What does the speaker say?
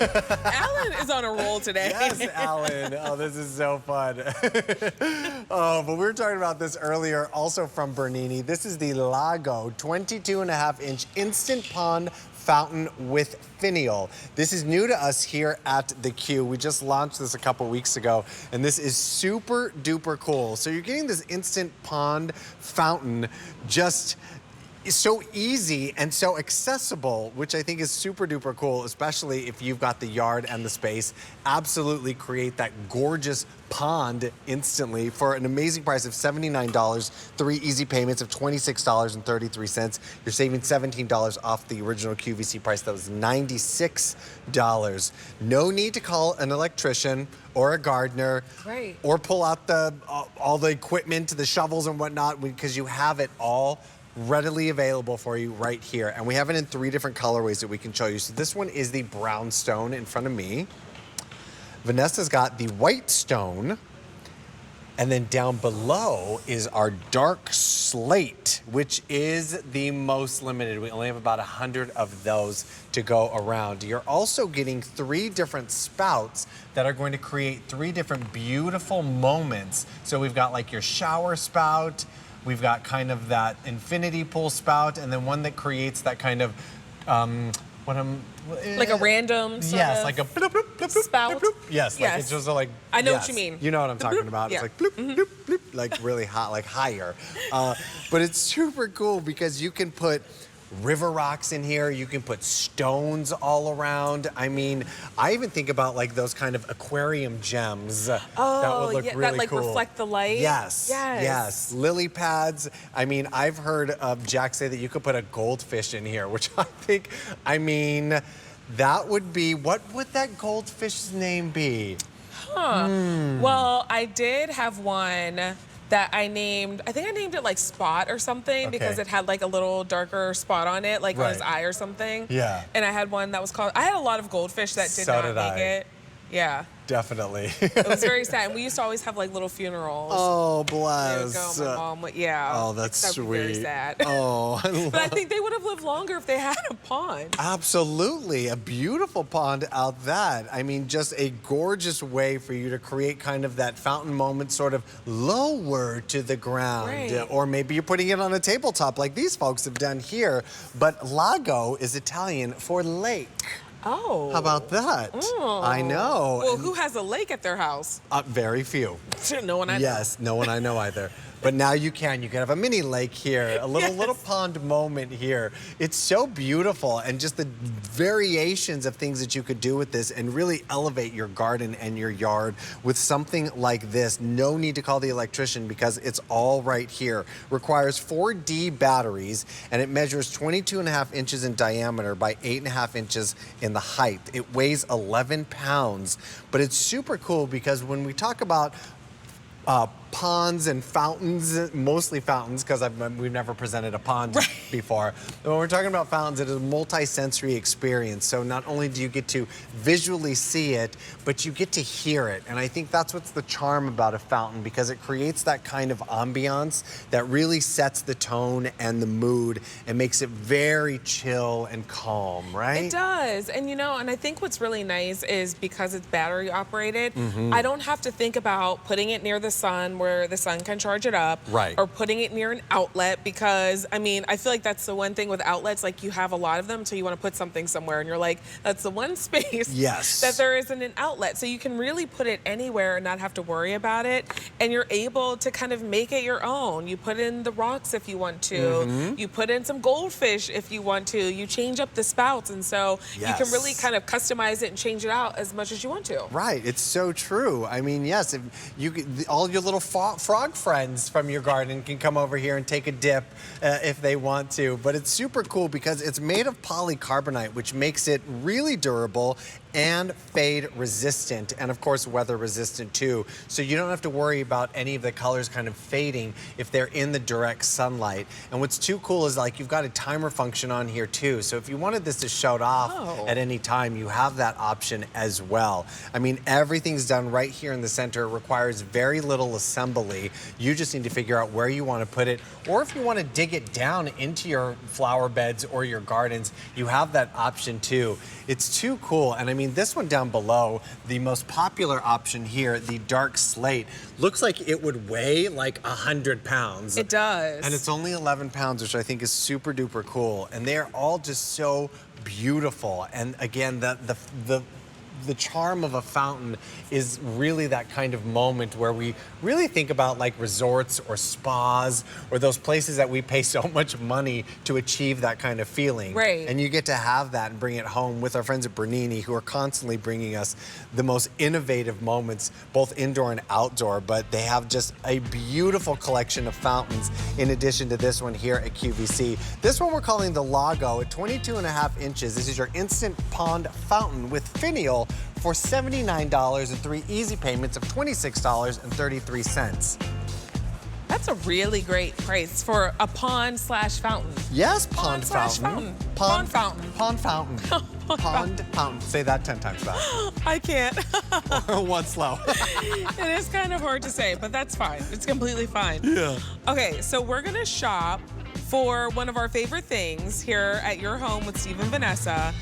Alan is on a roll today. Yes, Alan. Oh, this is so fun. Oh, but we were talking about this earlier, also from Bernini. This is the Lago 22.5-inch instant pond fountain with Finial. This is new to us here at the Q. We just launched this a couple weeks ago, and this is super duper cool. So you're getting this instant pond fountain just so easy and so accessible, which I think is super duper cool, especially if you've got the yard and the space. Absolutely create that gorgeous pond instantly for an amazing price of $79, 3 easy payments of $26.33. You're saving $17 off the original QVC price. That was $96. No need to call an electrician or a gardener, Right. or pull out the all the equipment, the shovels and whatnot, because you have it all readily available for you right here. And we have it in 3 different colorways that we can show you. So this one is the brown stone in front of me. Vanessa's got the white stone. And then down below is our dark slate, which is the most limited. We only have about 100 of those to go around. You're also getting 3 different spouts that are going to create 3 different beautiful moments. So we've got like your shower spout, we've got kind of that infinity pool spout, and then one that creates that kind of, Like a random sort yes, of like a bloop, bloop, bloop, bloop, spout? bloop, bloop. Yes, like it's Yes. just like, I know what yes. you mean. You know what I'm talking about. Yeah. It's like bloop, bloop, bloop, like really hot, like higher. But it's super cool because you can put river rocks in here, you can put stones all around. I mean, I even think about like those kind of aquarium gems that would look yeah, really that like cool. reflect the light. Yes, Yes. yes. Lily pads. I mean, I've heard Jack say that you could put a goldfish in here, which I think, I mean, that would be, what would that goldfish's name be? Well, I did have one that I named, I think I named it like Spot or something because Okay. it had like a little darker spot on it, like on his Right. eye or something. Yeah. And I had one that was called, I had a lot of goldfish that did So not did make I. it. Yeah. Definitely. It was very sad. And we used to always have like little funerals. Oh, They would bless. go, my mom would, yeah. Oh, that's That would be very sweet. sad. Oh, I love But I think they would have lived longer if they had a pond. Absolutely, a beautiful pond out that. I mean, just a gorgeous way for you to create kind of that fountain moment sort of lower to the ground. Right. Or maybe you're putting it on a tabletop like these folks have done here. But Lago is Italian for lake. Oh. How about that? Oh. I know. Well, who has a lake at their house? Very few. No one I know. Yes, no one I know either. But now you can. You can have a mini lake here, a little pond moment here. It's so beautiful, and just the variations of things that you could do with this and really elevate your garden and your yard with something like this. No need to call the electrician because it's all right here. Requires 4D batteries, and it measures 22.5 inches in diameter by 8.5 inches in the height. It weighs 11 pounds, but it's super cool because when we talk about ponds and fountains, mostly fountains, because we've never presented a pond before. When we're talking about fountains, it is a multi-sensory experience. So not only do you get to visually see it, but you get to hear it. And I think that's what's the charm about a fountain, because it creates that kind of ambiance that really sets the tone and the mood and makes it very chill and calm, right? It does. And you know, and I think what's really nice is because it's battery operated, Mm-hmm. I don't have to think about putting it near the sun where the sun can charge it up. Right. Or putting it near an outlet because, I mean, I feel like that's the one thing with outlets, like you have a lot of them until you want to put something somewhere and you're like, that's the one space Yes. that there isn't an outlet. So you can really put it anywhere and not have to worry about it. And you're able to kind of make it your own. You put in the rocks if you want to. Mm-hmm. You put in some goldfish if you want to. You change up the spouts. And so you can really Yes. kind of customize it and change it out as much as you want to. Right, it's so true. I mean, yes, if you all your little frog friends from your garden can come over here and take a dip if they want to. But it's super cool because it's made of polycarbonate, which makes it really durable and fade resistant, and of course weather resistant too. So you don't have to worry about any of the colors kind of fading if they're in the direct sunlight. And what's too cool is like you've got a timer function on here too. So if you wanted this to shut off at any time, you have that option as well. I mean, everything's done right here in the center. It requires very little assembly. assembly. You just need to figure out where you want to put it, or if you want to dig it down into your flower beds or your gardens, you have that option too. It's too cool. And I mean, this one down below, the most popular option here, the dark slate, looks like it would weigh like 100 pounds. It does. And it's only 11 pounds, which I think is super duper cool. And they're all just so beautiful. And again, the charm of a fountain is really that kind of moment where we really think about like resorts or spas or those places that we pay so much money to achieve that kind of feeling. Right. And you get to have that and bring it home with our friends at Bernini, who are constantly bringing us the most innovative moments, both indoor and outdoor. But they have just a beautiful collection of fountains in addition to this one here at QVC. This one we're calling the Lago at 22.5 inches. This is your instant pond fountain with Finial for $79 and 3 easy payments of $26.33. That's a really great price for a pond/fountain. Yes, pond fountain. Pond fountain. Pond fountain. Pond fountain. Say that 10 times fast. I can't. One slow. It is kind of hard to say, but that's fine. It's completely fine. Yeah. Okay, so we're gonna shop for one of our favorite things here at your home with Steve and Vanessa.